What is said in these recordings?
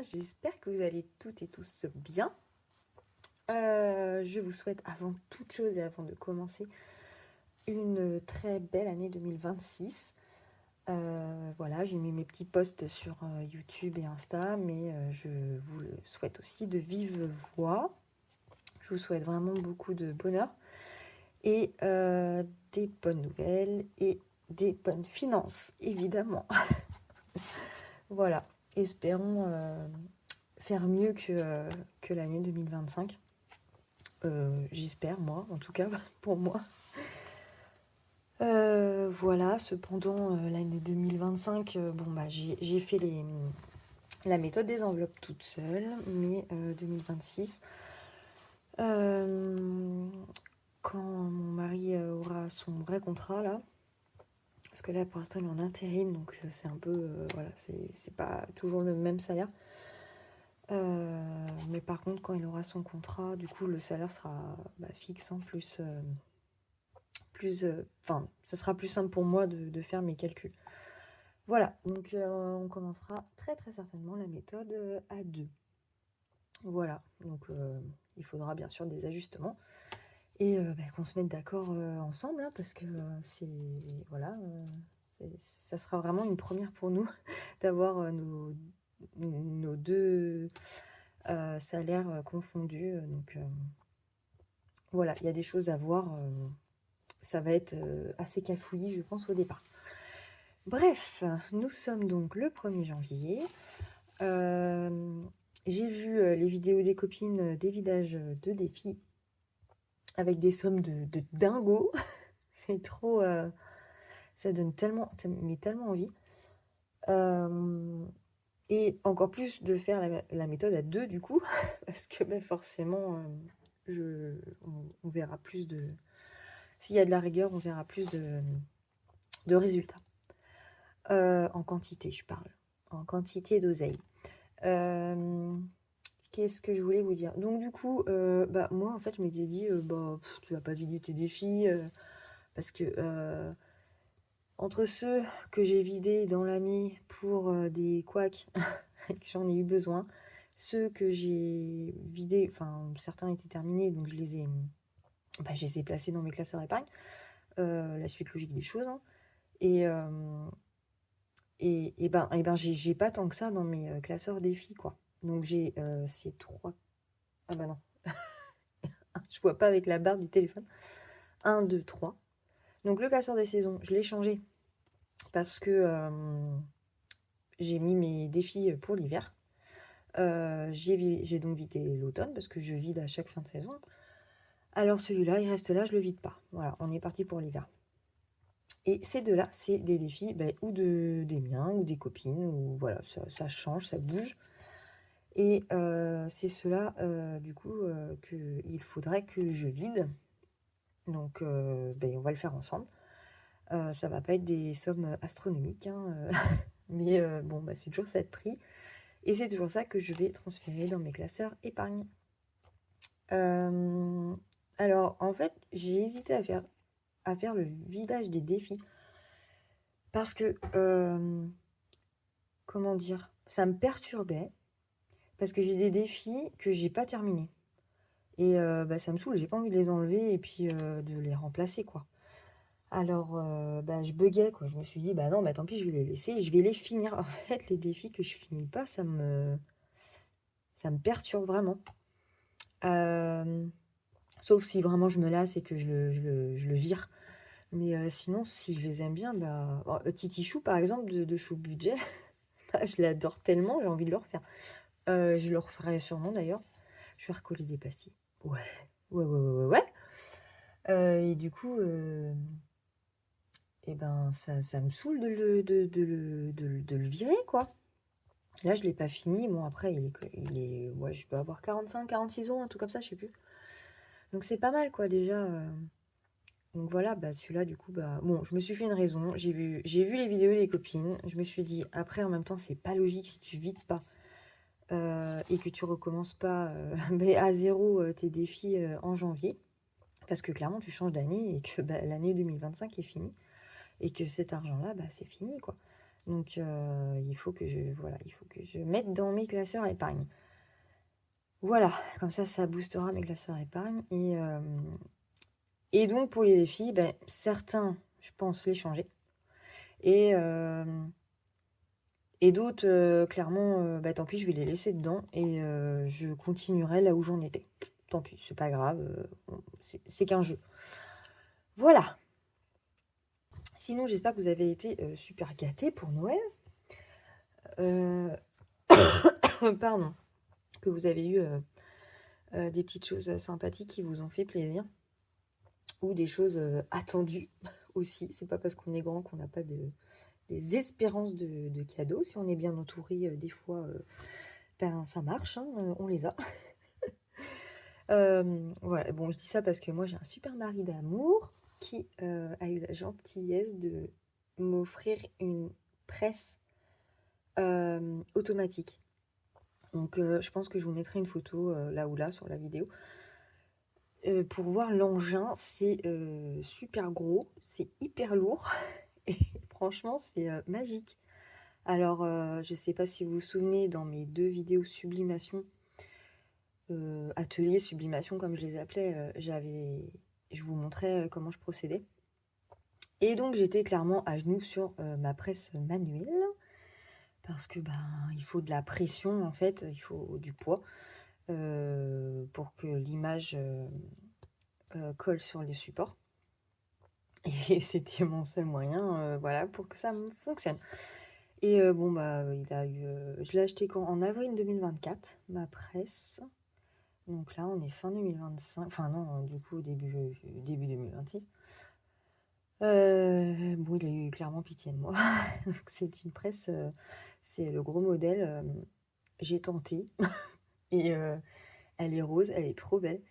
j'espère que vous allez toutes et tous bien. Je vous souhaite avant toute chose et avant de commencer une très belle année 2026. Voilà, j'ai mis mes petits posts sur YouTube et Insta, mais je vous le souhaite aussi de vive voix. Je vous souhaite vraiment beaucoup de bonheur et des bonnes nouvelles et des bonnes finances, évidemment. Voilà, espérons faire mieux que l'année 2025. J'espère, moi, en tout cas, pour moi. Voilà, cependant, l'année 2025, j'ai fait la méthode des enveloppes toute seule, mais 2026, quand mon mari aura son vrai contrat, là, parce que là, pour l'instant, il est en intérim, donc c'est un peu, voilà, c'est pas toujours le même salaire. Mais par contre, quand il aura son contrat, du coup, le salaire sera fixe en plus. Ça sera plus simple pour moi de faire mes calculs. Voilà, donc on commencera très très certainement la méthode à 2. Voilà, donc il faudra bien sûr des ajustements et qu'on se mette d'accord ensemble, hein, parce que ça sera vraiment une première pour nous d'avoir nos deux salaires confondus. Donc voilà, il y a des choses à voir. Ça va être assez cafouillis, je pense, au départ. Bref, nous sommes donc le 1er janvier. J'ai vu les vidéos des copines des vidages de défis avec des sommes de dingo. C'est trop... ça donne tellement envie. Et encore plus de faire la méthode à 2 du coup, parce que forcément, on verra plus de... S'il y a de la rigueur, on verra plus de résultats. En quantité, je parle. En quantité d'oseille. Qu'est-ce que je voulais vous dire? Donc du coup, moi en fait je m'étais dit, tu vas pas vider tes défis, parce que entre ceux que j'ai vidés dans l'année pour des couacs, que j'en ai eu besoin, ceux que j'ai vidés, enfin certains étaient terminés, donc je les ai placés dans mes classeurs épargne, la suite logique des choses, hein. J'ai pas tant que ça dans mes classeurs défis, quoi. Donc j'ai ces 3... Ah bah non, je vois pas avec la barre du téléphone. 1, 2, 3. Donc le classeur des saisons, je l'ai changé parce que j'ai mis mes défis pour l'hiver. J'ai donc vidé l'automne parce que je vide à chaque fin de saison. Alors celui-là, il reste là, je le vide pas. Voilà, on est parti pour l'hiver. Et ces deux-là, c'est des défis ou des miens ou des copines, ou voilà, ça change, ça bouge. Et c'est cela, du coup, qu'il faudrait que je vide. Donc, on va le faire ensemble. Ça va pas être des sommes astronomiques, hein, mais c'est toujours ça de prix. Et c'est toujours ça que je vais transférer dans mes classeurs épargne. Alors, en fait, j'ai hésité à faire le vidage des défis. Parce que, comment dire, ça me perturbait. Parce que j'ai des défis que j'ai pas terminés. Et ça me saoule, j'ai pas envie de les enlever et puis de les remplacer, quoi. Alors, je buguais, quoi. Je me suis dit, non, tant pis, je vais les laisser et je vais les finir. En fait, les défis que je finis pas, ça me perturbe vraiment. Sauf si vraiment je me lasse et que je le vire. Mais sinon, si je les aime bien, Titi Chou, par exemple, de Chou Budget, je l'adore tellement, j'ai envie de le refaire. Je le referai sûrement, d'ailleurs. Je vais recoller des pastilles. Ouais. Ouais. Et du coup... ça me saoule de le virer, quoi. Là, je l'ai pas fini. Bon, après, ouais, je peux avoir 45, 46 euros, un truc comme ça, je sais plus. Donc, c'est pas mal, quoi, déjà. Donc, voilà, celui-là, du coup, bon, je me suis fait une raison. J'ai vu les vidéos des copines. Je me suis dit, après, en même temps, c'est pas logique si tu vides pas et que tu recommences pas à zéro tes défis en janvier. Parce que, clairement, tu changes d'année et que l'année 2025 est finie. Et que cet argent-là, c'est fini, quoi. Donc, il faut que je mette dans mes classeurs épargne. Voilà, comme ça boostera mes classeurs épargne. Et donc, pour les défis, ben, certains, je pense les changer. Et d'autres, clairement, bah, tant pis, je vais les laisser dedans. Et je continuerai là où j'en étais. Tant pis, c'est pas grave. C'est qu'un jeu. Voilà. Sinon, j'espère que vous avez été super gâtés pour Noël. Pardon. Que vous avez eu des petites choses sympathiques qui vous ont fait plaisir. Ou des choses attendues aussi. C'est pas parce qu'on est grand qu'on n'a pas des espérances de cadeaux. Si on est bien entouré, des fois, ben, ça marche, hein, on les a. Voilà, bon, je dis ça parce que moi, j'ai un super mari d'amour qui a eu la gentillesse de m'offrir une presse automatique. Donc, je pense que je vous mettrai une photo là ou là sur la vidéo. Pour voir l'engin, c'est super gros, c'est hyper lourd et franchement, c'est magique. Alors, je ne sais pas si vous vous souvenez, dans mes 2 vidéos sublimation, atelier sublimation comme je les appelais, je vous montrais comment je procédais. Et donc, j'étais clairement à genoux sur ma presse manuelle parce que ben, il faut de la pression en fait, il faut du poids pour que l'image colle sur les supports. Et c'était mon seul moyen, voilà, pour que ça fonctionne. Et bon, bah, je l'ai acheté quand? En avril 2024, ma presse. Donc là, on est fin 2025. Enfin non, du coup, début 2026. Bon, il a eu clairement pitié de moi. Donc c'est une presse, c'est le gros modèle. J'ai tenté. Et elle est rose, elle est trop belle.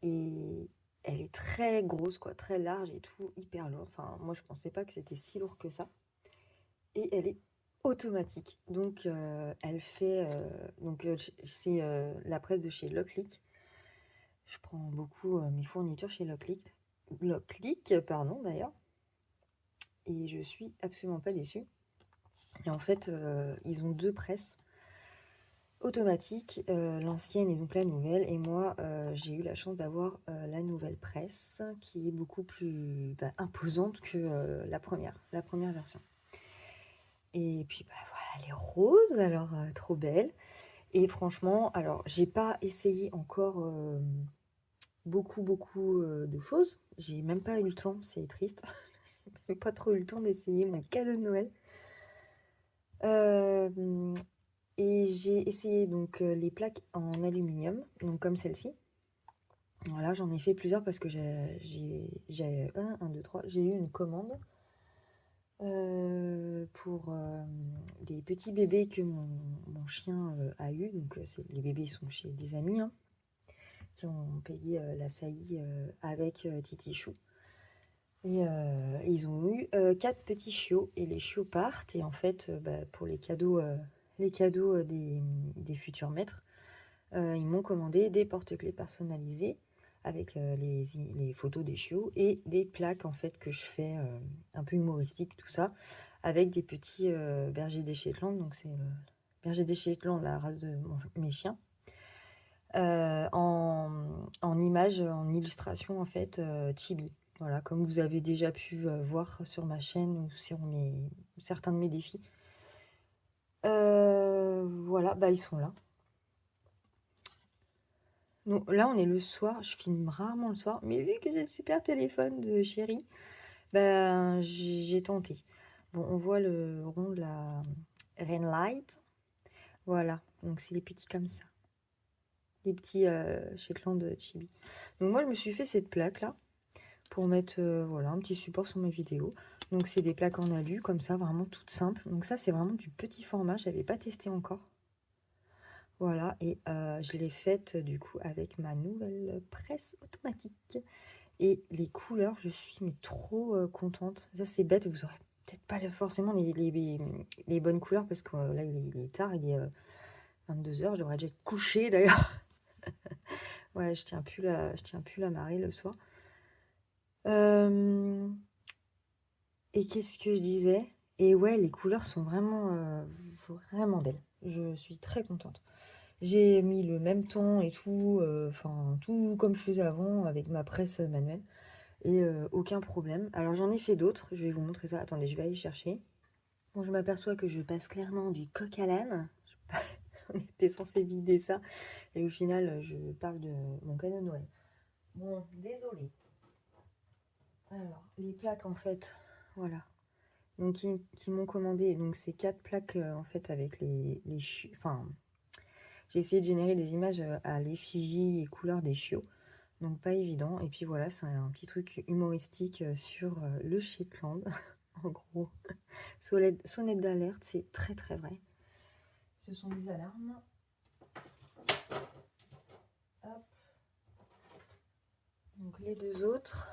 Et elle est très grosse, quoi, très large et tout, hyper lourde. Enfin, moi, je pensais pas que c'était si lourd que ça. Et elle est automatique. Donc, elle fait... c'est la presse de chez Locklick. Je prends beaucoup mes fournitures chez Locklick. Locklick, pardon, d'ailleurs. Et je suis absolument pas déçue. Et en fait, ils ont 2 presses automatiques, l'ancienne et donc la nouvelle. Et moi, j'ai eu la chance d'avoir la nouvelle presse qui est beaucoup plus imposante que la première version. Et puis bah, voilà, elle est rose, alors trop belle. Et franchement, alors j'ai pas essayé encore beaucoup de choses. J'ai même pas eu le temps, c'est triste. J'ai pas trop eu le temps d'essayer mon cadeau de Noël. Et j'ai essayé donc les plaques en aluminium, donc comme celle-ci. Voilà, j'en ai fait plusieurs parce que j'ai eu une commande pour des petits bébés que mon chien a eu. Donc les bébés sont chez des amis hein, qui ont payé la saillie avec Titi Chou. Et ils ont eu 4 petits chiots et les chiots partent. Et en fait, pour les cadeaux des futurs maîtres, ils m'ont commandé des porte-clés personnalisés avec les photos des chiots et des plaques en fait que je fais un peu humoristiques, tout ça, avec des petits bergers des Shetland. Donc c'est berger des Shetland, la race de mes chiens. En image, en illustration en fait, chibi. Voilà, comme vous avez déjà pu voir sur ma chaîne ou sur certains de mes défis. Voilà, bah ils sont là. Donc là, on est le soir. Je filme rarement le soir, mais vu que j'ai le super téléphone de chérie, ben j'ai tenté. Bon, on voit le rond de la Rain Light. Voilà, donc c'est les petits comme ça. Les petits Shetland Chibi. Donc moi, je me suis fait cette plaque-là pour mettre voilà, un petit support sur mes vidéos. Donc c'est des plaques en alu, comme ça, vraiment toutes simples. Donc ça, c'est vraiment du petit format. Je n'avais pas testé encore. Voilà, et je l'ai faite du coup avec ma nouvelle presse automatique. Et les couleurs, je suis mais trop contente. Ça, c'est bête, vous aurez peut-être pas forcément les bonnes couleurs parce que là, il est tard, il est 22h. Je devrais déjà être couchée d'ailleurs. Ouais, je tiens plus la marée le soir. Et qu'est-ce que je disais? Et ouais, les couleurs sont vraiment belles. Je suis très contente. J'ai mis le même temps et tout, enfin tout comme je faisais avant avec ma presse manuelle et aucun problème. Alors j'en ai fait d'autres, je vais vous montrer ça. Attendez, je vais aller chercher. Bon, je m'aperçois que je passe clairement du coq à l'âne. On était censé vider ça et au final, je parle de mon cadeau de Noël. Bon, désolé. Alors, les plaques en fait, voilà. Donc qui m'ont commandé donc ces 4 plaques en fait avec les enfin j'ai essayé de générer des images à l'effigie et couleurs des chiots. Donc pas évident. Et puis voilà, c'est un petit truc humoristique sur le Shetland. En gros, sonnette d'alerte, c'est très très vrai. Ce sont des alarmes. Hop. Donc les deux autres.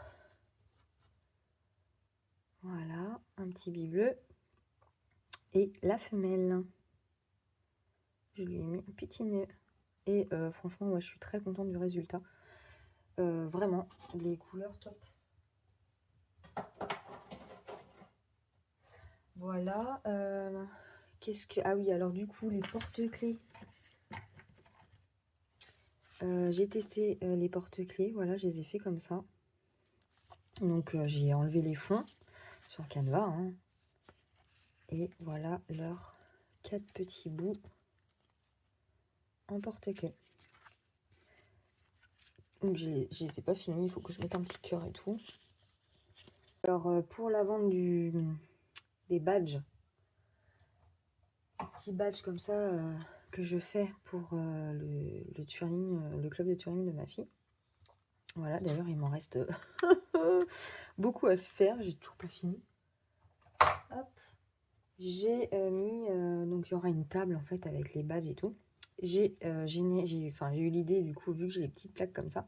Voilà, un petit bleu. Et la femelle. Je lui ai mis un petit nœud. Et franchement, moi, je suis très contente du résultat. Vraiment, les couleurs top. Voilà. Qu'est-ce que... Ah oui, alors du coup, les porte-clés. J'ai testé les porte-clés. Voilà, je les ai fait comme ça. Donc, j'ai enlevé les fonds sur Canva. Hein. Et voilà leurs 4 petits bouts en porte-clés. Donc, je les ai pas finis. Il faut que je mette un petit cœur et tout. Alors, pour la vente des badges, petits badges comme ça que je fais pour le Turing, le club de Turing de ma fille. Voilà, d'ailleurs, il m'en reste beaucoup à faire. J'ai toujours pas fini. Hop. J'ai mis, donc il y aura une table en fait avec les badges et tout. J'ai eu l'idée du coup, vu que j'ai les petites plaques comme ça,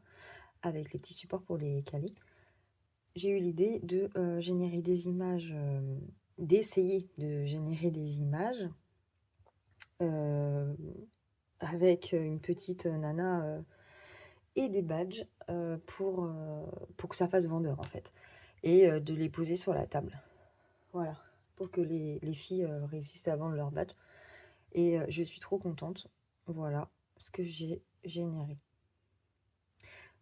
avec les petits supports pour les caler, j'ai eu l'idée de générer des images, d'essayer de générer des images avec une petite nana et des badges pour que ça fasse vendeur en fait. Et de les poser sur la table. Voilà, pour que les filles réussissent à vendre leurs badges. Et je suis trop contente. Voilà ce que j'ai généré.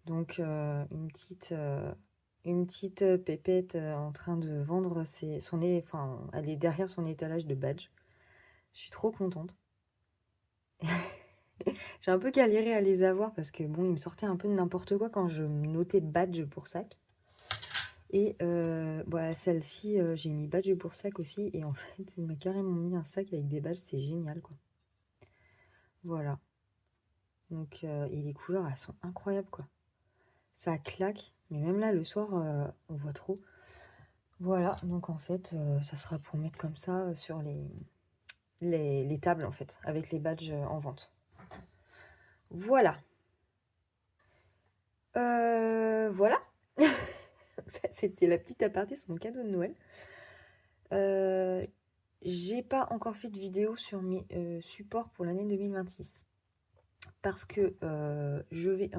Donc une petite pépette en train de vendre elle est derrière son étalage de badges. Je suis trop contente. J'ai un peu galéré à les avoir parce que bon, ils me sortaient un peu de n'importe quoi quand je notais badge pour sac. Et celle-ci, j'ai mis badge pour sac aussi. Et en fait, il m'a carrément mis un sac avec des badges. C'est génial, quoi. Voilà. Donc, et les couleurs, elles sont incroyables, quoi. Ça claque. Mais même là, le soir, on voit trop. Voilà. Donc, en fait, ça sera pour mettre comme ça sur les tables, en fait, avec les badges en vente. Voilà. Voilà. Ça, c'était la petite aparté sur mon cadeau de Noël. J'ai pas encore fait de vidéo sur mes supports pour l'année 2026 parce que je vais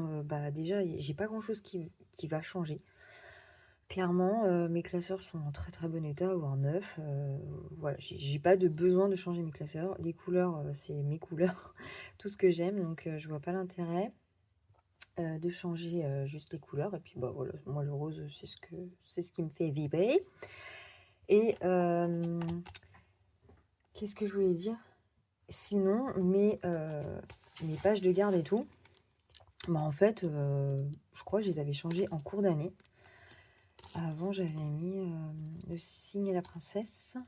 déjà j'ai pas grand chose qui va changer. Clairement, mes classeurs sont en très très bon état, voire neuf. Voilà, j'ai pas de besoin de changer mes classeurs. Les couleurs, c'est mes couleurs, tout ce que j'aime, donc je vois pas l'intérêt de changer juste les couleurs. Et puis bah voilà, moi le rose, c'est ce qui me fait vibrer. Et qu'est-ce que je voulais dire? Sinon, mes pages de garde et tout, bah en fait, je crois que je les avais changées en cours d'année. Avant, j'avais mis le cygne et la princesse.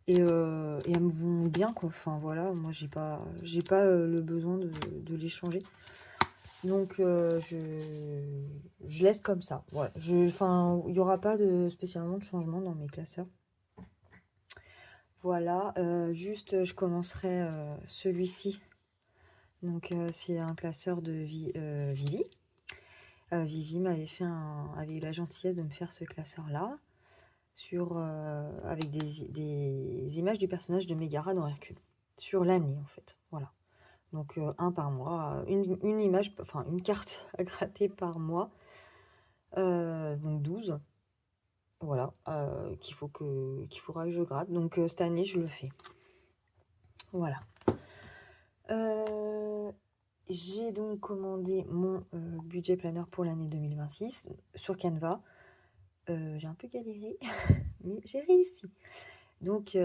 Et elles me vont bien, quoi. Enfin, voilà, moi, j'ai pas le besoin de les changer. Donc, je laisse comme ça. Voilà. Enfin, il n'y aura pas spécialement de changement dans mes classeurs. Voilà, juste, je commencerai celui-ci. Donc, c'est un classeur de Vivi. Vivi avait eu la gentillesse de me faire ce classeur-là avec des images du personnage de Mégara dans Hercule. Sur l'année, en fait. Voilà. Donc, un par mois. Une image, enfin, une carte à gratter par mois. Donc, 12. Voilà, qu'il faudra que je gratte. Donc cette année, je le fais. Voilà. J'ai donc commandé mon budget planner pour l'année 2026 sur Canva. J'ai un peu galéré, mais j'ai réussi. Donc,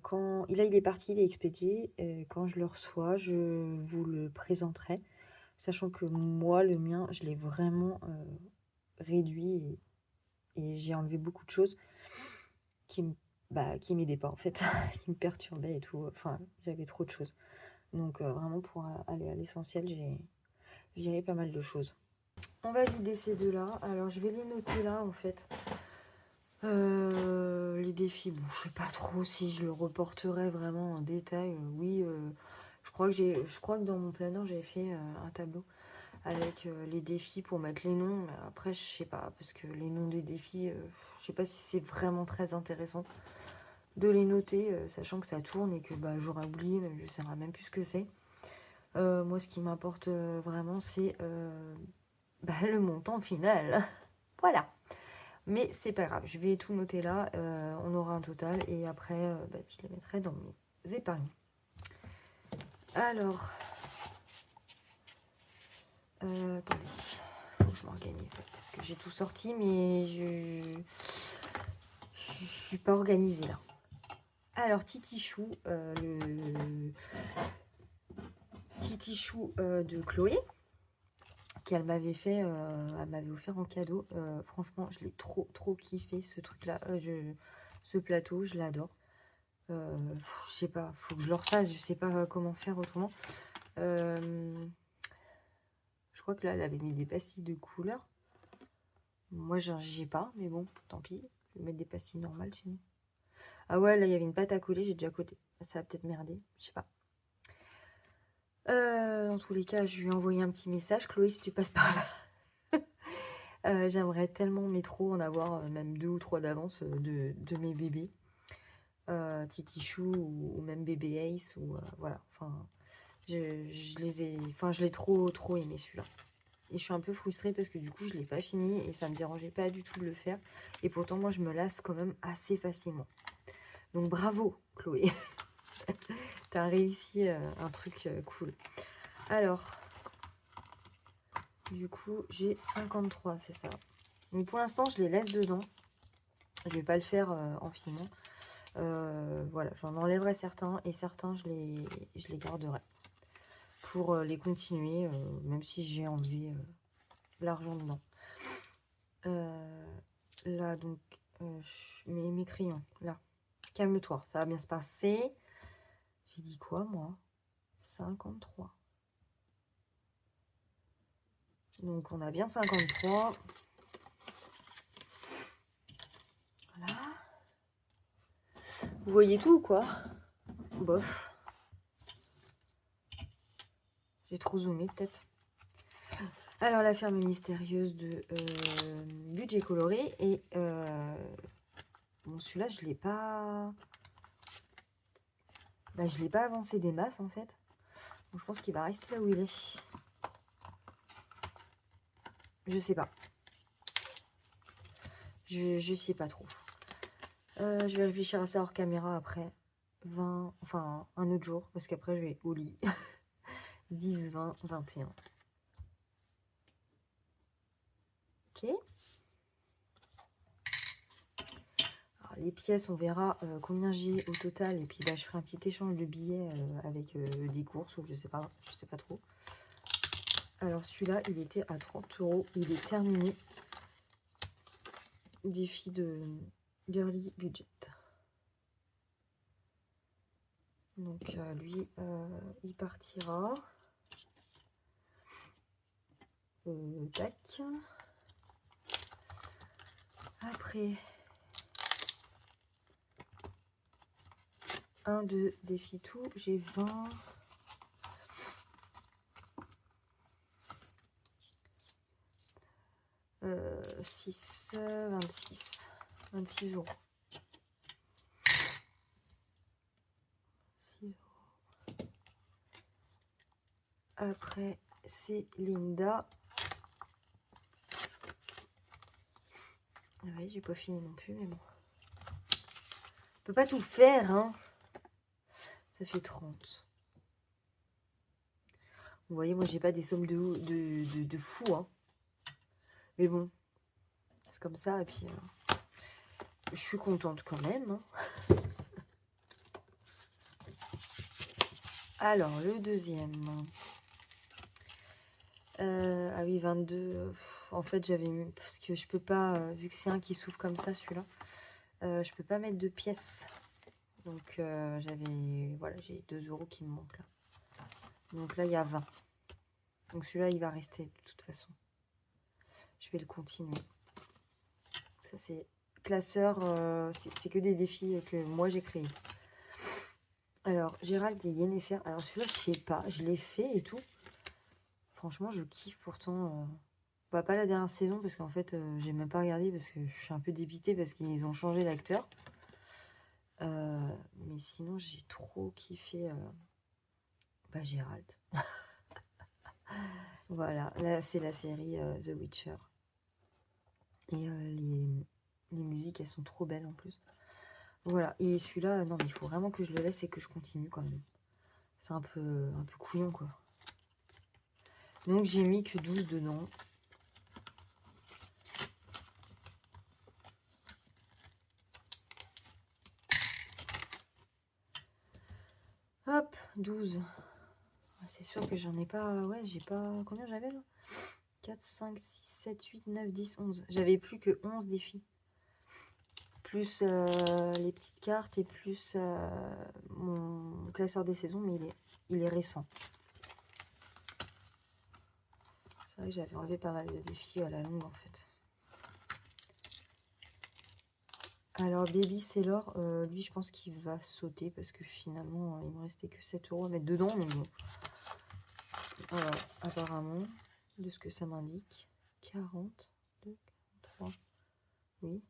quand il est parti, il est expédié. Quand je le reçois, je vous le présenterai. Sachant que moi, le mien, je l'ai vraiment réduit et j'ai enlevé beaucoup de choses qui m'aidaient pas en fait, qui me perturbaient et tout. Enfin, j'avais trop de choses. Donc, vraiment, pour aller à l'essentiel, j'ai viré pas mal de choses. On va vider ces deux-là. Alors, je vais les noter là en fait. Les défis, bon, je sais pas trop si je le reporterai vraiment en détail. Oui, je crois que dans mon planner, j'ai fait un tableau avec les défis pour mettre les noms. Mais après, je sais pas, parce que les noms des défis, je sais pas si c'est vraiment très intéressant de les noter, sachant que ça tourne et que j'aurais oublié, même je sais même plus ce que c'est. Moi, ce qui m'importe vraiment, c'est le montant final. Voilà. Mais c'est pas grave, je vais tout noter là, on aura un total et après je les mettrai dans mes épargnes. Alors, attendez, faut que je m'organise parce que j'ai tout sorti mais je suis pas organisée là. Alors, Titichou, le Titichou de Chloé, qu'elle m'avait fait, elle m'avait offert en cadeau. Franchement, je l'ai trop kiffé ce truc-là, ce plateau, je l'adore. Je sais pas, faut que je le refasse, je sais pas comment faire autrement. Je crois que là, elle avait mis des pastilles de couleur. Moi, j'y ai pas, mais bon, tant pis. Je vais mettre des pastilles normales sinon. Ah ouais, là, il y avait une pâte à coller, j'ai déjà collé. Ça va peut-être merder, je sais pas. Dans tous les cas, je lui ai envoyé un petit message. Chloé, si tu passes par là, j'aimerais tellement, mais trop, en avoir même 2 ou 3 d'avance de mes bébés. Titichou ou même bébé Ace, ou voilà, enfin... je l'ai trop aimé celui-là. Et je suis un peu frustrée parce que du coup, je l'ai pas fini et ça me dérangeait pas du tout de le faire. Et pourtant, moi, je me lasse quand même assez facilement. Donc, bravo, Chloé. T'as réussi un truc cool. Alors, du coup, j'ai 53, c'est ça. Mais pour l'instant, je les laisse dedans. Je vais pas le faire en filmant. Voilà, j'en enlèverai certains et certains, je les garderai. Pour les continuer, même si j'ai enlevé l'argent dedans. Là, donc, mes crayons, là. Calme-toi, ça va bien se passer. J'ai dit quoi, moi? 53. Donc, on a bien 53. Voilà. Vous voyez tout ou quoi? Bof. J'ai trop zoomé, peut-être. Alors, la ferme mystérieuse de budget coloré. Et bon, celui-là, je l'ai pas... je l'ai pas avancé des masses, en fait. Donc, je pense qu'il va rester là où il est. Je sais pas. Je sais pas trop. Je vais réfléchir à ça hors caméra après. 20, enfin un autre jour, parce qu'après je vais au lit. 10, 20, 21. Ok. Alors, les pièces, on verra combien j'ai au total. Et puis je ferai un petit échange de billets avec des courses ou je sais pas trop. Alors celui-là, il était à 30 €. Il est terminé. Défi de girly budget. Donc lui, il partira. Tac. Après, un de défi tout, j'ai 20. 6, 26. 26 €. 6 €. Après, c'est Linda. Oui, j'ai pas fini non plus, mais bon. On peut pas tout faire, hein. Ça fait 30. Vous voyez, moi, j'ai pas des sommes de fou, hein. Mais bon, c'est comme ça, et puis je suis contente quand même, hein. Alors, le deuxième. Ah oui, 22. En fait, j'avais mis... Parce que je peux pas, vu que c'est un qui s'ouvre comme ça, celui-là, je peux pas mettre de pièces. Donc, j'avais... Voilà, j'ai 2 € qui me manquent, là. Donc là, il y a 20. Donc celui-là, il va rester de toute façon. Je vais le continuer. Ça, c'est classeur. C'est que des défis que moi, j'ai créés. Alors, Gérald et Yennefer. Alors, celui-là, je sais pas. Je l'ai fait et tout. Franchement, je kiffe pourtant. Bah, pas la dernière saison, parce qu'en fait, j'ai même pas regardé, parce que je suis un peu dépitée, parce qu'ils ont changé l'acteur. Mais sinon, j'ai trop kiffé Gérald. Voilà, là, c'est la série The Witcher. Et les musiques, elles sont trop belles en plus. Voilà, et celui-là, non, mais il faut vraiment que je le laisse et que je continue quand même. C'est un peu couillon, quoi. Donc, j'ai mis que 12 dedans. Hop, 12. C'est sûr que j'en ai pas... Ouais, j'ai pas... Combien j'avais, là? 4, 5, 6, 7, 8, 9, 10, 11. J'avais plus que 11 défis. Plus les petites cartes et plus mon classeur des saisons, mais il est récent. C'est vrai que j'avais enlevé pas mal de défis à la longue, en fait. Alors, Baby Sailor, lui, je pense qu'il va sauter parce que finalement, il me restait que 7 € à mettre dedans. Mais bon, apparemment, de ce que ça m'indique, 42, 43, oui.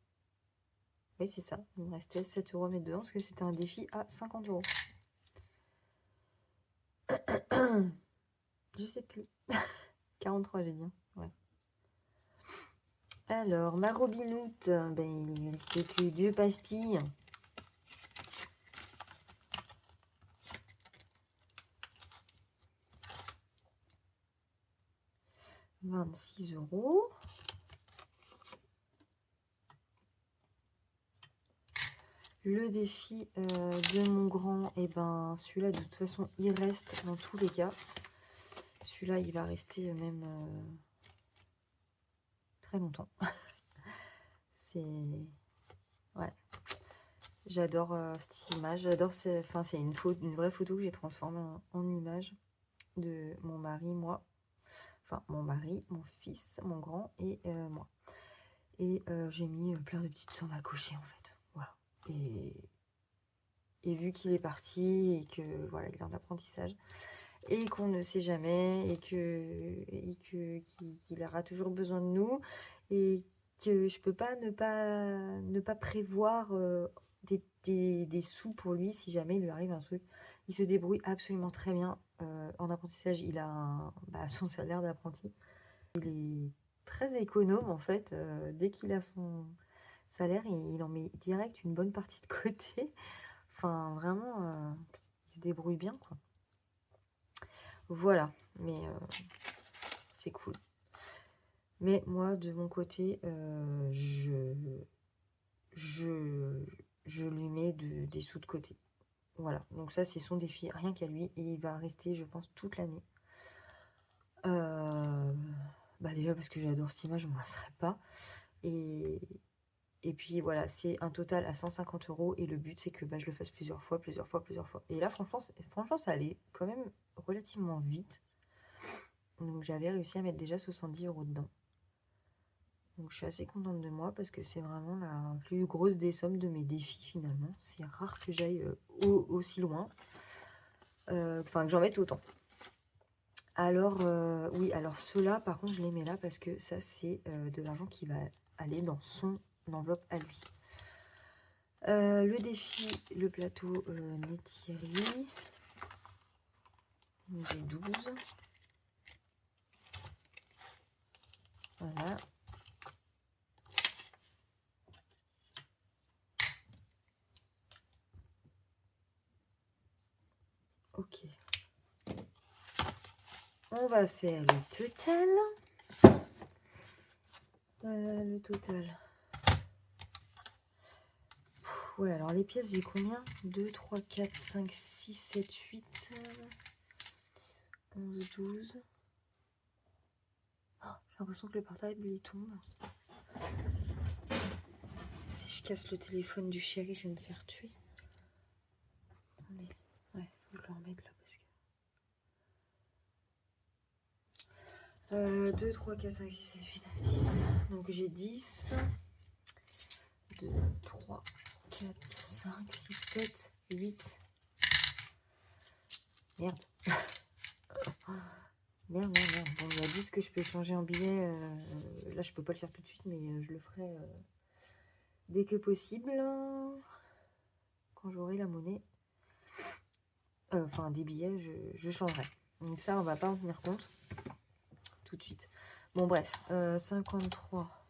Oui, c'est ça. Il me restait 7 € à mettre dedans parce que c'était un défi à 50 €. Je sais plus. 43, j'ai dit. Ouais. Alors, ma Robinoute, ben, il restait que 2 pastilles. 26 €. Le défi de mon grand, et ben celui-là, de toute façon, il reste dans tous les cas. Celui-là, il va rester même très longtemps. C'est... Ouais. J'adore cette image. J'adore... Enfin, c'est une vraie photo que j'ai transformée en image de mon mari, moi. Enfin, mon mari, mon fils, mon grand et moi. Et j'ai mis plein de petites sommes à cocher, en fait. Voilà. Et vu qu'il est parti et que, voilà, il est en apprentissage... Et qu'on ne sait jamais, et qu'il aura toujours besoin de nous, et que je peux pas ne pas prévoir des sous pour lui si jamais il lui arrive un truc. Il se débrouille absolument très bien. En apprentissage, il a son salaire d'apprenti. Il est très économe en fait. Dès qu'il a son salaire, il en met direct une bonne partie de côté. Enfin, vraiment, il se débrouille bien, quoi. Voilà, mais c'est cool. Mais moi, de mon côté, je lui mets des sous de côté. Voilà, donc ça, c'est son défi, rien qu'à lui. Et il va rester, je pense, toute l'année. Déjà parce que j'adore cette image, je ne m'en lasserai pas. Et puis voilà, c'est un total à 150 €. Et le but, c'est que je le fasse plusieurs fois. Et là, franchement, ça allait quand même relativement vite. Donc j'avais réussi à mettre déjà 70 € dedans. Donc je suis assez contente de moi parce que c'est vraiment la plus grosse des sommes de mes défis finalement. C'est rare que j'aille aussi loin. Enfin que j'en mette autant. Alors oui, alors ceux-là par contre je les mets là parce que ça c'est de l'argent qui va aller dans son enveloppe à lui. Le défi, le plateau Neytiri. J'ai 12. Voilà. Ok. On va faire le total. Le total. Ouais, alors les pièces, j'ai combien? 2, 3, 4, 5, 6, 7, 8, 11, 12. Oh, j'ai l'impression que le portable, il tombe. Si je casse le téléphone du chéri, je vais me faire tuer. Attendez. Ouais, faut que je le remette là parce que... 2, 3, 4, 5, 6, 7, 8, 9, 10. Donc j'ai 10. 2, 3, 4, 5, 6, 7, 8. Merde. Merde. Bon, il y a 10 que je peux changer en billets. Là, je peux pas le faire tout de suite, mais je le ferai dès que possible. Quand j'aurai la monnaie. Enfin, des billets, je changerai. Donc ça, on va pas en tenir compte tout de suite. Bon, bref. 53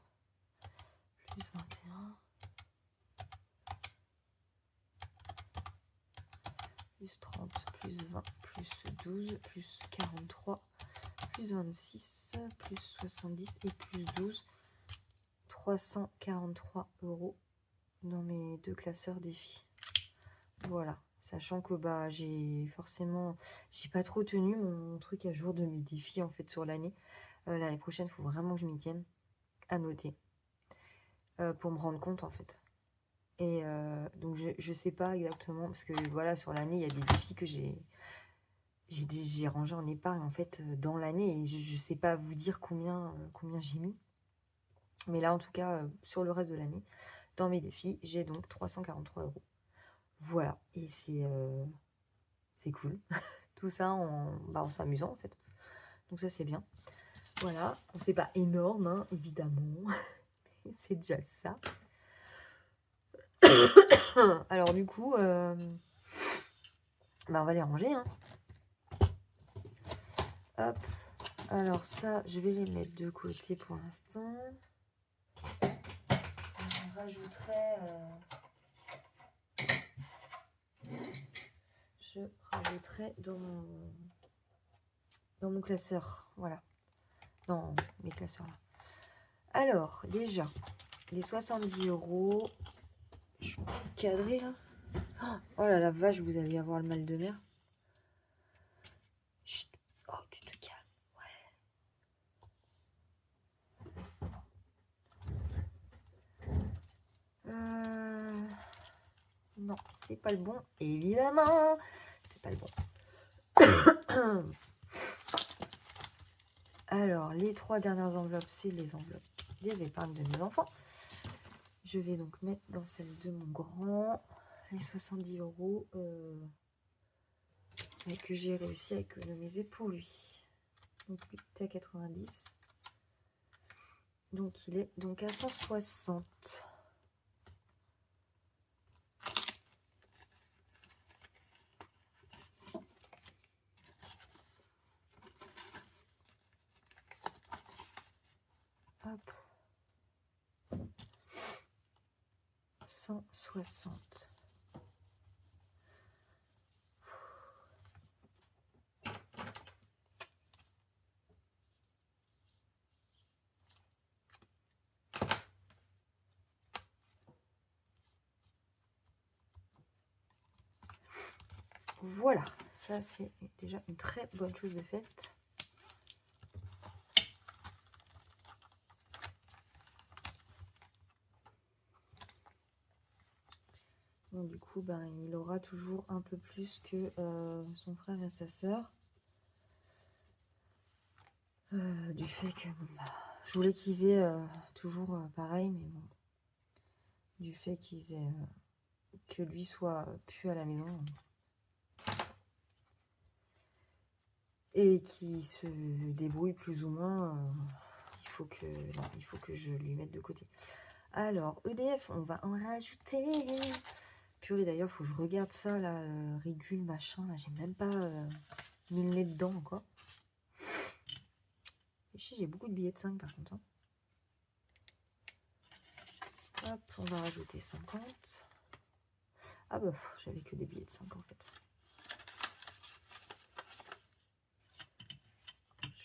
plus 21 plus 30 plus 20 plus 12 plus 43 plus 26 plus 70 et plus 12. 343 € dans mes deux classeurs défis. Voilà. Sachant que bah j'ai pas trop tenu mon truc à jour de mes défis en fait sur l'année. L'année prochaine, il faut vraiment que je m'y tienne à noter pour me rendre compte en fait. Et donc je sais pas exactement parce que voilà, sur l'année il y a des défis que j'ai rangé en épargne en fait dans l'année et je sais pas vous dire combien j'ai mis. Mais là en tout cas sur le reste de l'année, dans mes défis, j'ai donc 343 €. Voilà, et c'est cool. Tout ça en s'amusant en fait. Donc ça c'est bien. Voilà, bon, c'est pas énorme hein, évidemment. C'est déjà ça. Alors du coup, on va les ranger. Hein. Hop. Alors ça, je vais les mettre de côté pour l'instant. Je rajouterai dans mon classeur. Voilà. Dans mes classeurs là. Alors, déjà, les 70 €. Je vais cadrer là. Oh là la vache, vous allez avoir le mal de mer. Chut. Oh, tu te calmes. Ouais. Non, c'est pas le bon. Évidemment, c'est pas le bon. Alors, les 3 dernières enveloppes, c'est les enveloppes des épargnes de mes enfants. Je vais donc mettre dans celle de mon grand les 70 € que j'ai réussi à économiser pour lui. Donc, lui est à 90. Donc, il est donc à 160. Hop. 160. Voilà, ça c'est déjà une très bonne chose de faite. Donc, du coup, ben, il aura toujours un peu plus que son frère et sa sœur. Du fait que je voulais qu'ils aient toujours pareil, mais bon, du fait qu'ils aient que lui soit plus à la maison et qu'il se débrouille plus ou moins, il faut que je lui mette de côté. Alors EDF, on va en rajouter. Purée, d'ailleurs, faut que je regarde ça là, Rigule machin là, j'ai même pas mis le nez dedans encore. J'ai beaucoup de billets de 5 par contre. Hein. Hop, on va rajouter 50. Ah bah, j'avais que des billets de 5 en fait.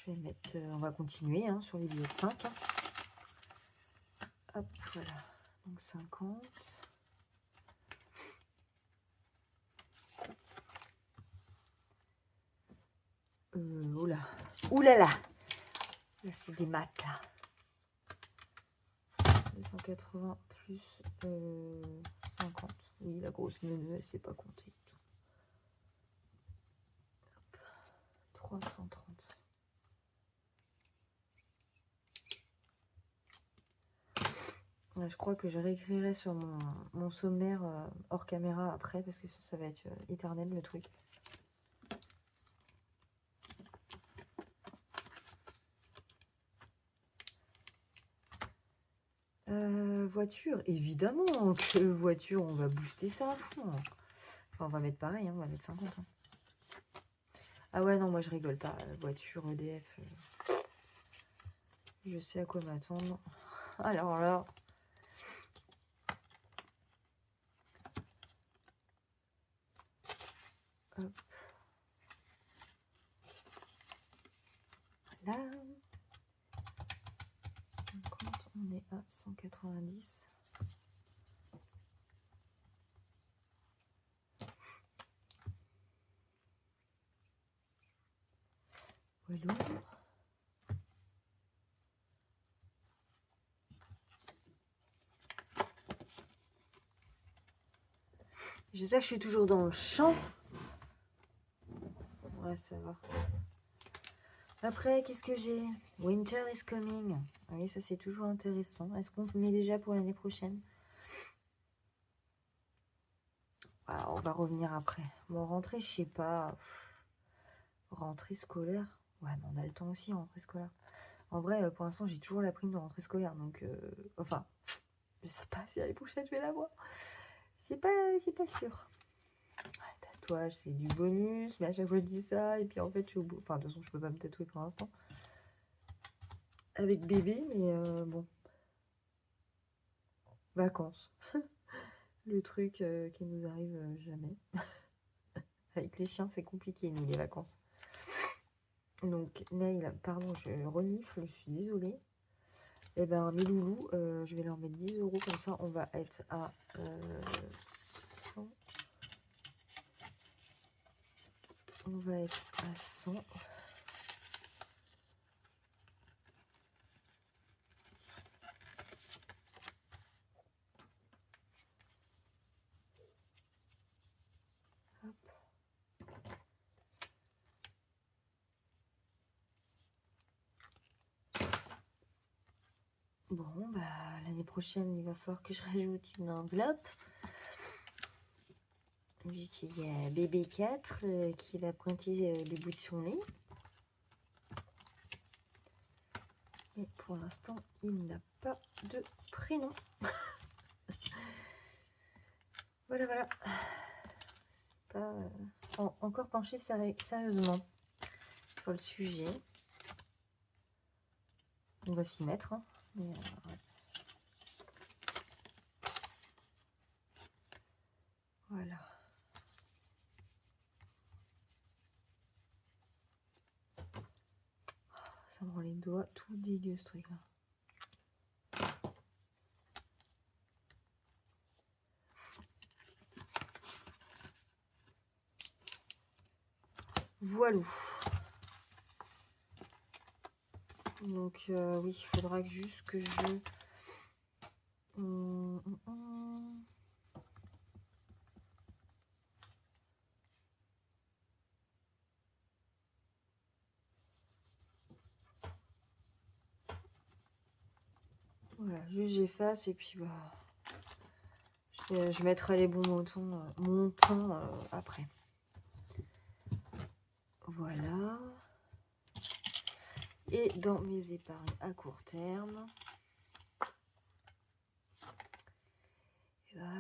Je vais mettre, on va continuer hein, sur les billets de 5. Hein. Hop, voilà. Donc 50. Oula. Oulala. Là, c'est des maths, là. 280 plus 50. Oui, la grosse neuneu, elle sait pas compter. 330. Ouais, je crois que je réécrirai sur mon sommaire hors caméra après, parce que ça va être éternel, le truc. Voiture, évidemment que voiture, on va booster ça à fond. Enfin, on va mettre pareil, hein, on va mettre 50. Hein. Ah ouais, non, moi je rigole pas. Voiture, EDF, je sais à quoi m'attendre. Alors là... Hop. Là... 50, on est à 190. Voilà. J'espère que je suis toujours dans le champ. Ouais, ça va. Après, qu'est-ce que j'ai? Winter is coming. Oui, ça c'est toujours intéressant. Est-ce qu'on met déjà pour l'année prochaine? Ah, on va revenir après. Bon, rentrée, je sais pas. Rentrée scolaire. Ouais, mais on a le temps aussi, rentrée scolaire. En vrai, pour l'instant, j'ai toujours la prime de rentrée scolaire. Donc, enfin, je sais pas si l'année prochaine, je vais l'avoir. C'est pas sûr. Ouais, tatouage, c'est du bonus. Mais à chaque fois, je dis ça. Et puis, en fait, je suis au bout. Enfin, de toute façon, je peux pas me tatouer pour l'instant. Avec bébé, mais bon. Vacances. Le truc qui nous arrive jamais. Avec les chiens, c'est compliqué, nous, les vacances. Donc, nail, pardon, je renifle, je suis désolée. Eh ben, mes loulous, je vais leur mettre 10 €, comme ça, on va être à 100. On va être à 100. Hop. Bon, bah, l'année prochaine, il va falloir que je rajoute une enveloppe. Vu qu'il y a bébé 4 qui va pointer le bout de son nez. Et pour l'instant, il n'a pas de prénom. Voilà, voilà. C'est pas encore penché sérieusement sur le sujet. On va s'y mettre. Hein. Mais, ouais. Voilà. Ça me rend les doigts tout dégueu ce truc là. Voilà. Donc oui, il faudra juste que je... Voilà, juste j'efface et puis bah, je mettrai les bons montants après. Voilà. Et dans mes épargnes à court terme,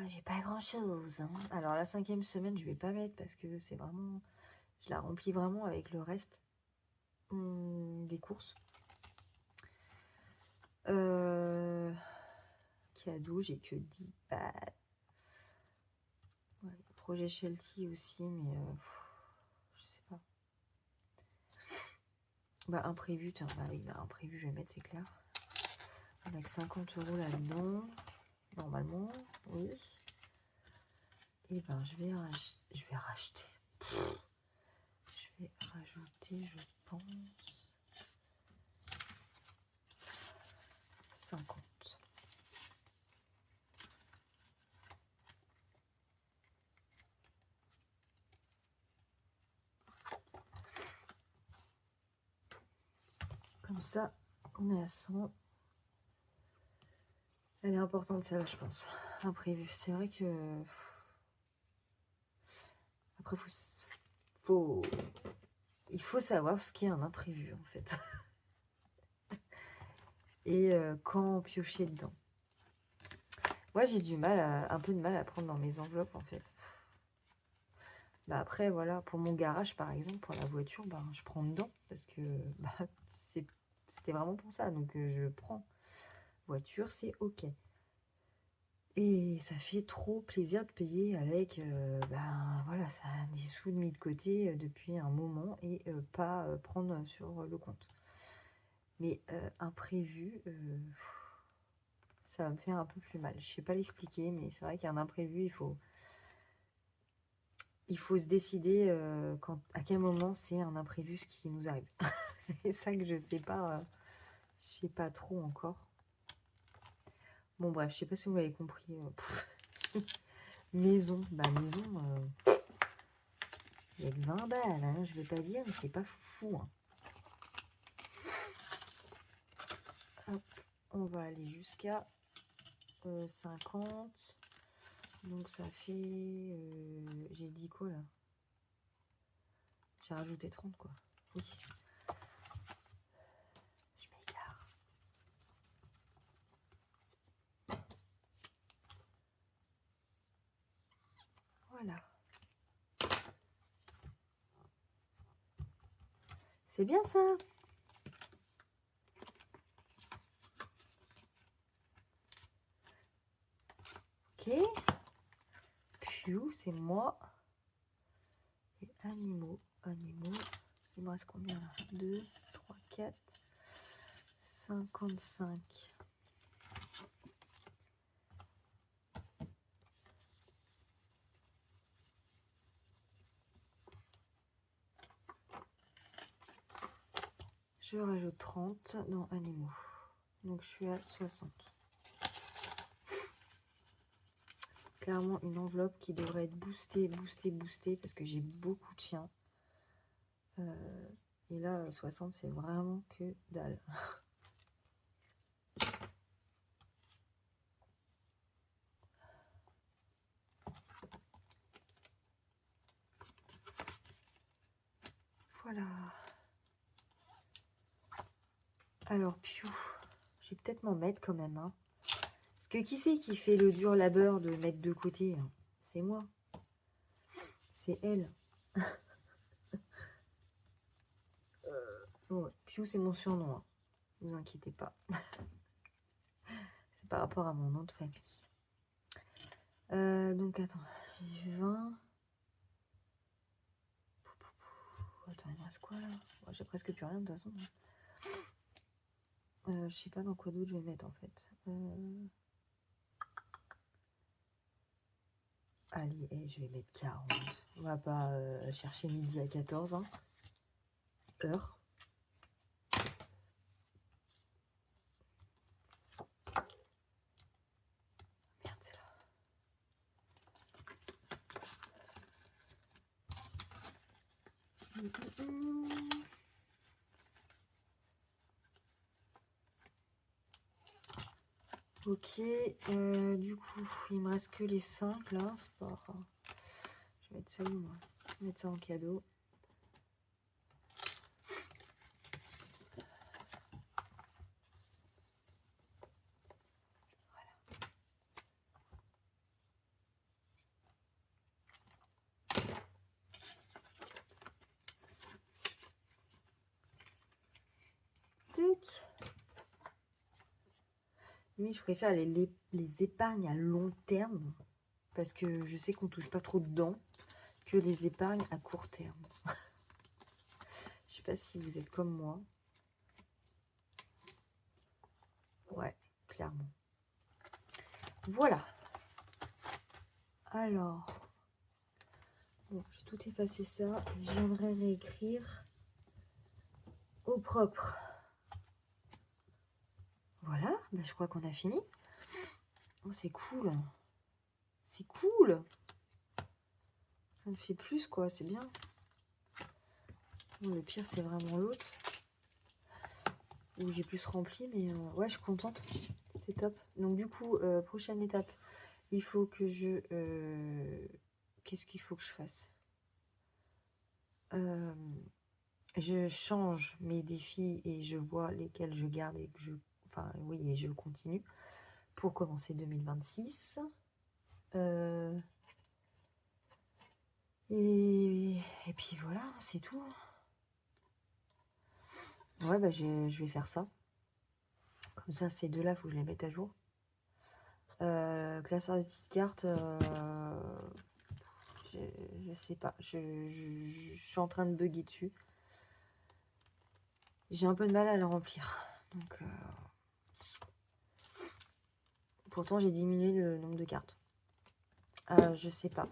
j'ai pas grand chose. Hein. Alors la 5e semaine, je vais pas mettre parce que c'est vraiment... Je la remplis vraiment avec le reste des courses. Cadeau, j'ai que 10 balles. Ouais, projet Shelty aussi, mais je sais pas. Bah, imprévu, tiens, bah oui, bah, imprévu, je vais mettre, c'est clair. Avec 50 € là-dedans, normalement, oui. Et ben, je vais racheter. Je vais rajouter, je pense, 50. Comme ça, on est à 100. Elle est importante, celle-là, je pense. Imprévu. C'est vrai que... Après, il faut savoir ce qu'est un imprévu, en fait. Et quand piocher dedans. Moi, j'ai un peu de mal à prendre dans mes enveloppes, en fait. Bah après, voilà, pour mon garage, par exemple, pour la voiture, bah, je prends dedans. Parce que bah, c'était vraiment pour ça. Donc, je prends. Voiture, c'est OK. Et ça fait trop plaisir de payer avec, ben voilà, ça a des sous de mis de côté depuis un moment et pas prendre sur le compte. Mais imprévu, ça va me faire un peu plus mal. Je sais pas l'expliquer, mais c'est vrai qu'un imprévu, il faut se décider à quel moment c'est un imprévu ce qui nous arrive. C'est ça que je sais pas trop encore. Bon bref, je sais pas si vous avez compris. Maison, bah maison, il y a que 20 balles, hein, je vais pas dire, mais c'est pas fou. Hein. Hop, on va aller jusqu'à 50. Donc ça fait... j'ai dit quoi là? J'ai rajouté 30 quoi. Oui. Je m'égare. Voilà. C'est bien ça. Ok. Piu, c'est moi. Et animaux. Il me reste combien là? 2, 3, 4, 55. Je rajoute 30 dans animaux. Donc je suis à 60. Clairement une enveloppe qui devrait être boostée parce que j'ai beaucoup de chiens. Et là, 60, c'est vraiment que dalle. Voilà. Alors, piou, je vais peut-être m'en mettre quand même. Hein. Parce que qui c'est qui fait le dur labeur de mettre de côté? C'est moi. C'est elle. Ouais, Piou, c'est mon surnom. Hein. Ne vous inquiétez pas. C'est par rapport à mon nom de famille. Donc, attends. J'ai 20. Attends, il me reste quoi là? Bon, j'ai presque plus rien de toute façon. Je sais pas dans quoi d'autre je vais mettre en fait. Allez, je vais mettre 40. On va pas chercher midi à 14. Hein. Heure. Merde, c'est là. Ok, du coup, il me reste que les 5 là, c'est pas grave. Je vais mettre ça où moi? Je vais mettre ça en cadeau. Tuc. Oui, je préfère les épargnes à long terme parce que je sais qu'on touche pas trop dedans que les épargnes à court terme. Je sais pas si vous êtes comme moi. clairement. Voilà. Alors, bon, j'ai tout effacé ça. J'aimerais réécrire au propre. Voilà, ben, je crois qu'on a fini. Oh, c'est cool. C'est cool. Ça me fait plus, quoi. C'est bien. Bon, le pire, c'est vraiment l'autre. Où j'ai plus rempli, mais ouais, je suis contente. C'est top. Donc, du coup, prochaine étape, il faut que je... Qu'est-ce qu'il faut que je fasse? Je change mes défis et je vois lesquels je garde et que je... Enfin, oui, et je continue pour commencer 2026. Et puis voilà, c'est tout. Ouais, bah je vais faire ça. Comme ça, ces deux-là, il faut que je les mette à jour. Classeur de petites cartes, je sais pas. Je suis en train de bugger dessus. J'ai un peu de mal à le remplir. Donc, pourtant, j'ai diminué le nombre de cartes. Je sais pas.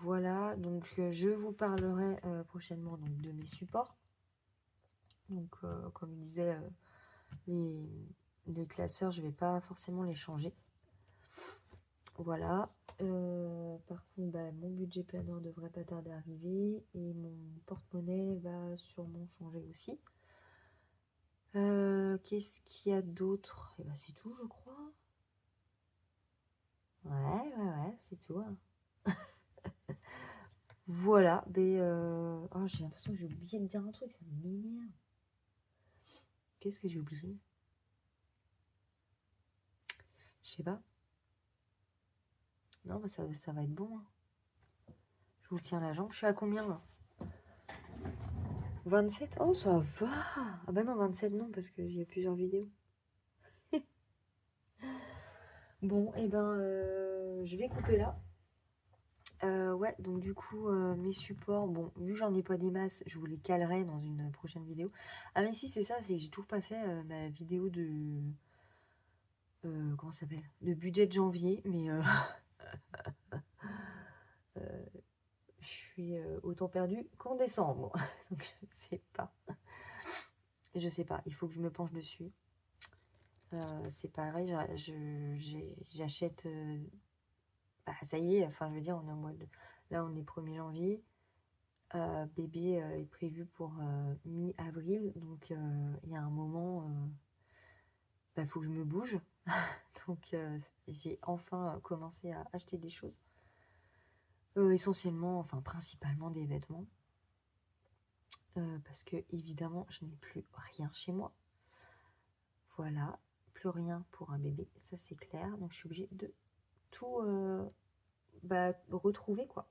Voilà, donc je vous parlerai prochainement donc, de mes supports. Donc, comme je disais, les classeurs, je vais pas forcément les changer. Voilà. Par contre, bah, mon budget planeur devrait pas tarder à arriver. Et mon porte-monnaie va sûrement changer aussi. Qu'est-ce qu'il y a d'autre? Eh ben, c'est tout, je crois. Ouais, c'est tout. Hein. Voilà. Mais, oh, j'ai l'impression que j'ai oublié de dire un truc, ça m'énerve. Qu'est-ce que j'ai oublié? Je sais pas. Non, bah, ça va être bon. Hein. Je vous tiens la jambe. Je suis à combien là? 27? Oh, ça va. Ah bah non, 27 non, parce qu'il y a plusieurs vidéos. Bon, et ben, je vais couper là. Ouais, donc du coup, mes supports, bon, vu que j'en ai pas des masses, je vous les calerai dans une prochaine vidéo. Ah mais si, c'est ça, c'est que j'ai toujours pas fait ma vidéo de... comment ça s'appelle? De budget de janvier, mais je suis autant perdue qu'en décembre. Donc je sais pas, il faut que je me penche dessus. C'est pareil, j'achète... bah, ça y est, enfin je veux dire, on est au mois de... Là, on est 1er janvier. Bébé est prévu pour mi-avril, donc il y a un moment, bah, faut que je me bouge. Donc j'ai enfin commencé à acheter des choses. Essentiellement, enfin principalement des vêtements. Parce que évidemment, je n'ai plus rien chez moi. Voilà, plus rien pour un bébé, ça c'est clair. Donc je suis obligée de tout retrouver quoi.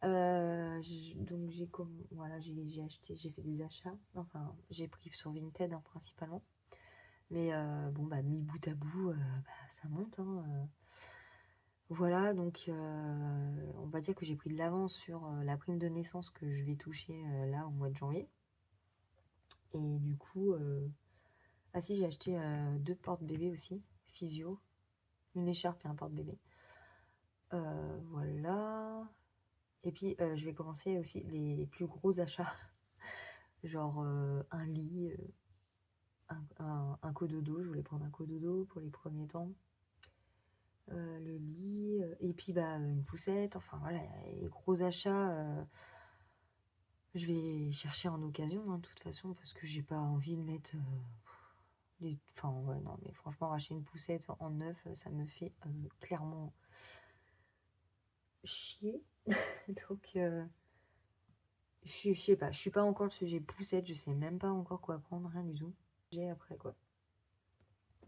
Donc voilà, j'ai acheté, j'ai fait des achats, enfin j'ai pris sur Vinted hein, principalement, mais bon bah mis bout à bout, ça monte hein, voilà donc on va dire que j'ai pris de l'avance sur la prime de naissance que je vais toucher là au mois de janvier, et du coup ah si, j'ai acheté 2 porte-bébés aussi, physio, une écharpe et un porte-bébé, voilà. Et puis, je vais commencer aussi les plus gros achats, genre un lit, un cododo. Je voulais prendre un cododo pour les premiers temps. Le lit, et puis bah, une poussette. Enfin voilà, les gros achats, je vais chercher en occasion, hein, de toute façon, parce que j'ai pas envie de mettre... Enfin, ouais, non, mais franchement, racheter une poussette en neuf, ça me fait clairement chier. Donc... je sais pas, je suis pas encore le sujet poussette, je sais même pas encore quoi prendre, rien du tout. J'ai après quoi.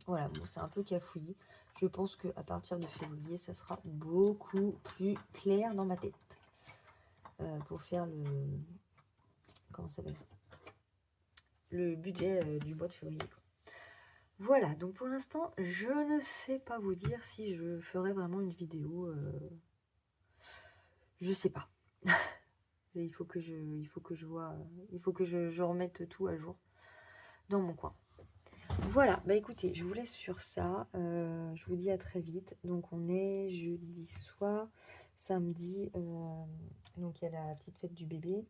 Voilà, bon, c'est un peu cafouillis. Je pense qu'à partir de février, ça sera beaucoup plus clair dans ma tête. Pour faire le... Comment ça s'appelle? Le budget du mois de février. Quoi. Voilà, donc pour l'instant, je ne sais pas vous dire si je ferai vraiment une vidéo. Je sais pas. Il faut que je vois, il faut que je remette tout à jour dans mon coin. Voilà, bah écoutez, je vous laisse sur ça. Je vous dis à très vite. Donc on est jeudi soir, samedi, donc il y a la petite fête du bébé.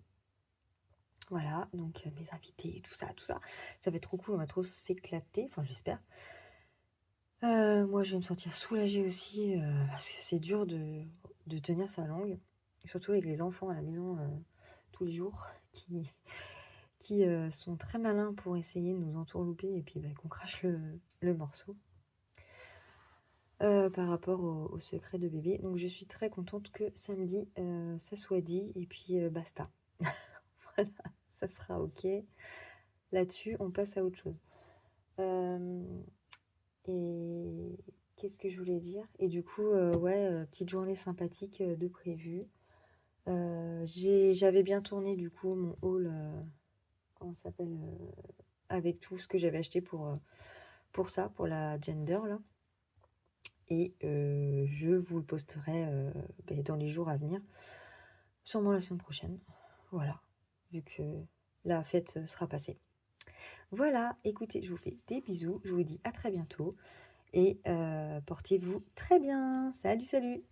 Voilà, donc mes invités, tout ça, tout ça. Ça va être trop cool, on va trop s'éclater, enfin j'espère. Moi je vais me sentir soulagée aussi, parce que c'est dur de tenir sa langue, surtout avec les enfants à la maison tous les jours, qui sont très malins pour essayer de nous entourlouper et puis bah, qu'on crache le morceau. Par rapport au secret de bébé. Donc je suis très contente que samedi, ça soit dit et puis basta. Voilà, ça sera OK. Là-dessus, on passe à autre chose. Et qu'est-ce que je voulais dire? Et du coup, ouais, petite journée sympathique de prévu. J'avais bien tourné du coup mon haul, comment ça s'appelle? Avec tout ce que j'avais acheté pour ça, pour la gender là. Et je vous le posterai dans les jours à venir, sûrement la semaine prochaine. Voilà, vu que la fête sera passée. Voilà, écoutez, je vous fais des bisous, je vous dis à très bientôt et portez-vous très bien. Salut, salut!